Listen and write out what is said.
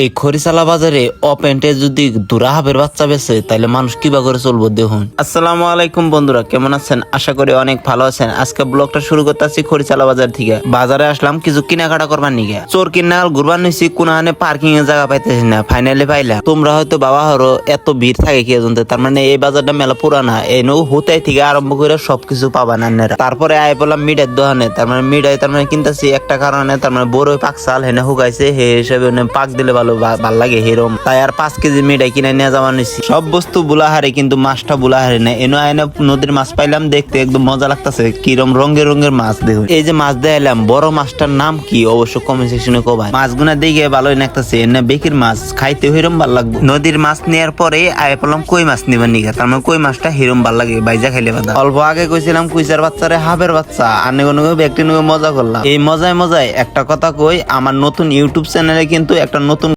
এই খরিচালা বাজারে অপেন্টে যদি দুরা হাবের বাচ্চা বেছে তাহলে মানুষ কিবা করে চলবো দেখুন। আসসালামু আলাইকুম বন্ধুরা, কেমন আছেন? আশা করি অনেক ভালো আছেন। আজকে ব্লগটা শুরু করতেছি খরিচালা বাজার থেকে। বাজারে আসলাম কিছু কেনাকাটা করবার নিগে। চোর কিনা ঘুরবার নিছি, কোনখানে পার্কিং এর জায়গা পাইতেছি না, ফাইনালি পাইলাম। তোমরা হয়তো বাবা হরো এত ভিড় থাকে কি জানতে, তার মানে এই বাজারটা মেলা পুরানা, এই নৌ হুতাই থেকে আরম্ভ করে সবকিছু পাবা না। তারপরে আয় বললাম মিডার দোকানে, তার মানে মিডাই তার মানে কিনতেছি একটা কারণে, তার মানে বড় পাকসাল হেনে হুকাইছে, হে হিসেবে পাক দিলে ভাল লাগে হেরম, তাই আর 5 কেজি মিঠাই কিনে নিয়ে যাওয়া নিছি। সব বস্তু বুলাহারে কিন্তু মাছটা বুলাহারে না। এনে আয়না নদীর মাছ পাইলাম, দেখতে একদম মজা লাগতেছে, কিরম রঙের রঙের মাছ। দেখুন এই যে মাছ দেখাইলাম, বড় মাছটার নাম কি অবশ্য কমেন্ট সেকশনে কবাই। মাছগুনা দেখে ভালোই লাগতেছে, এনে বেকির মাছ খাইতে হিরম ভাল লাগবে। নদীর মাছ নেওয়ার পরে আয় পেলাম কই মাছ নিবার নিগা, তার মানে কই মাছটা হিরম ভাল লাগে বাইজা খাইলে বাদা। অল্প আগে কইছিলাম কুইচার বাচ্চারে হাবের বাচ্চা, আর ব্যক্তি মজা করলাম। এই মজায় মজায় একটা কথা কই, আমার নতুন ইউটিউব চ্যানেলে কিন্তু একটা নতুন